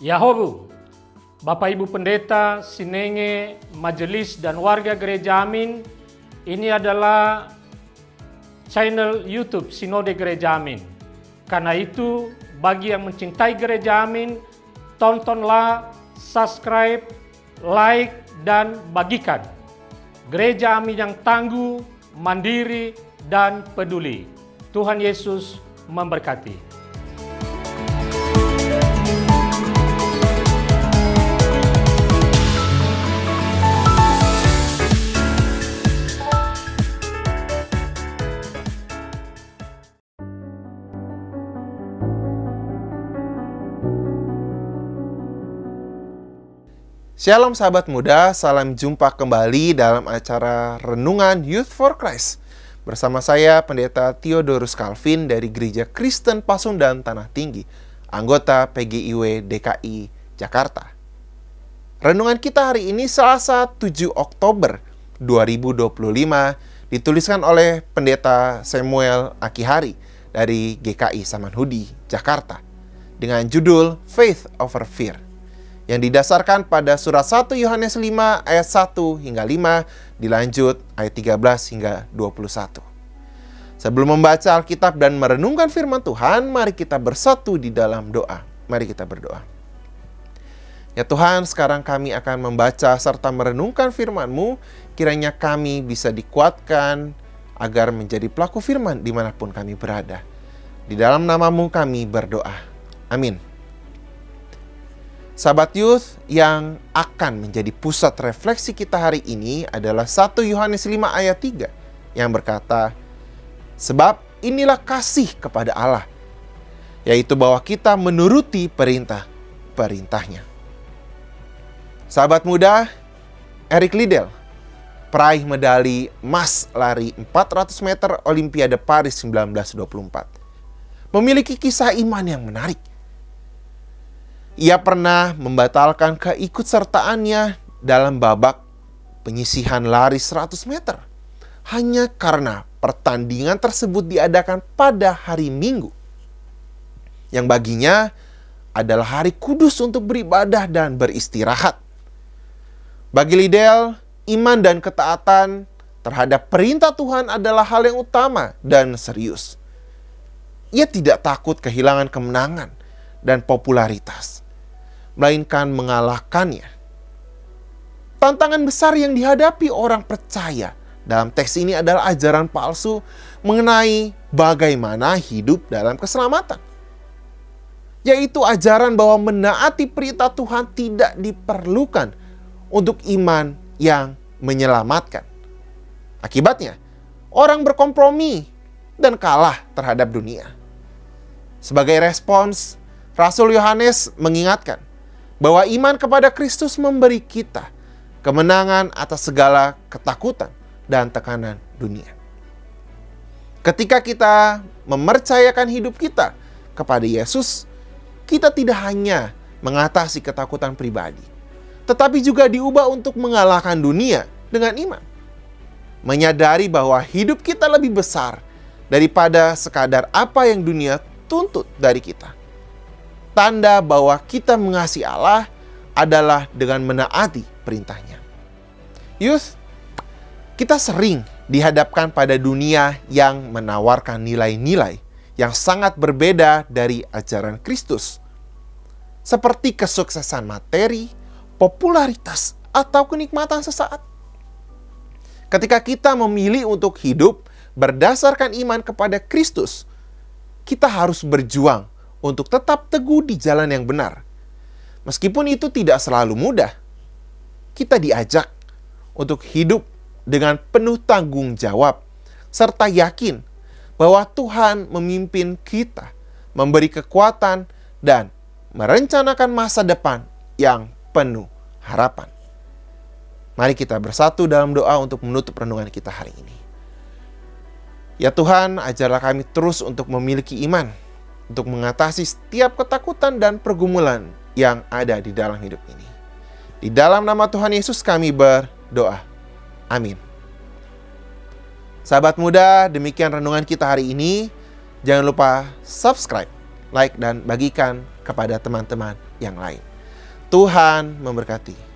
Yahobu, Bapak Ibu Pendeta, Sinenge, Majelis dan warga Gereja Amin, ini adalah channel YouTube Sinode Gereja Amin. Karena itu, bagi yang mencintai Gereja Amin, tontonlah, subscribe, like, dan bagikan. Gereja Amin yang tangguh, mandiri, dan peduli. Tuhan Yesus memberkati. Shalom sahabat muda, salam jumpa kembali dalam acara Renungan Youth for Christ. Bersama saya Pendeta Theodorus Calvin dari Gereja Kristen Pasundan Tanah Tinggi, anggota PGIW DKI Jakarta. Renungan kita hari ini Selasa 7 Oktober 2025 dituliskan oleh Pendeta Samuel Akihari dari GKI Samanhudi, Jakarta dengan judul Faith Over Fear, yang didasarkan pada surat 1 Yohanes 5 ayat 1 hingga 5, dilanjut ayat 13 hingga 21. Sebelum membaca Alkitab dan merenungkan firman Tuhan, mari kita bersatu di dalam doa. Mari kita berdoa. Ya Tuhan, sekarang kami akan membaca serta merenungkan firman-Mu, kiranya kami bisa dikuatkan agar menjadi pelaku firman dimanapun kami berada. Di dalam nama-Mu kami berdoa. Amin. Sahabat Youth, yang akan menjadi pusat refleksi kita hari ini adalah 1 Yohanes 5 ayat 3 yang berkata, "Sebab inilah kasih kepada Allah, yaitu bahwa kita menuruti perintah-perintahnya." Sahabat muda, Eric Liddell, peraih medali emas lari 400 meter Olimpiade Paris 1924, memiliki kisah iman yang menarik. Ia pernah membatalkan keikutsertaannya dalam babak penyisihan lari 100 meter hanya karena pertandingan tersebut diadakan pada hari Minggu, yang baginya adalah hari kudus untuk beribadah dan beristirahat. Bagi Liddell, iman dan ketaatan terhadap perintah Tuhan adalah hal yang utama dan serius. Ia tidak takut kehilangan kemenangan dan popularitas, melainkan mengalahkannya. Tantangan besar yang dihadapi orang percaya dalam teks ini adalah ajaran palsu mengenai bagaimana hidup dalam keselamatan, yaitu ajaran bahwa menaati perintah Tuhan tidak diperlukan untuk iman yang menyelamatkan. Akibatnya, orang berkompromi dan kalah terhadap dunia. Sebagai respons, Rasul Yohanes mengingatkan bahwa iman kepada Kristus memberi kita kemenangan atas segala ketakutan dan tekanan dunia. Ketika kita mempercayakan hidup kita kepada Yesus, kita tidak hanya mengatasi ketakutan pribadi, tetapi juga diubah untuk mengalahkan dunia dengan iman. Menyadari bahwa hidup kita lebih besar daripada sekadar apa yang dunia tuntut dari kita. Tanda bahwa kita mengasihi Allah adalah dengan menaati perintahnya. Youth, kita sering dihadapkan pada dunia yang menawarkan nilai-nilai yang sangat berbeda dari ajaran Kristus, seperti kesuksesan materi, popularitas, atau kenikmatan sesaat. Ketika kita memilih untuk hidup berdasarkan iman kepada Kristus, kita harus berjuang untuk tetap teguh di jalan yang benar. Meskipun itu tidak selalu mudah, kita diajak untuk hidup dengan penuh tanggung jawab, serta yakin bahwa Tuhan memimpin kita, memberi kekuatan, dan merencanakan masa depan yang penuh harapan. Mari kita bersatu dalam doa untuk menutup renungan kita hari ini. Ya Tuhan, ajarlah kami terus untuk memiliki iman, untuk mengatasi setiap ketakutan dan pergumulan yang ada di dalam hidup ini. Di dalam nama Tuhan Yesus kami berdoa. Amin. Sahabat muda, demikian renungan kita hari ini. Jangan lupa subscribe, like, dan bagikan kepada teman-teman yang lain. Tuhan memberkati.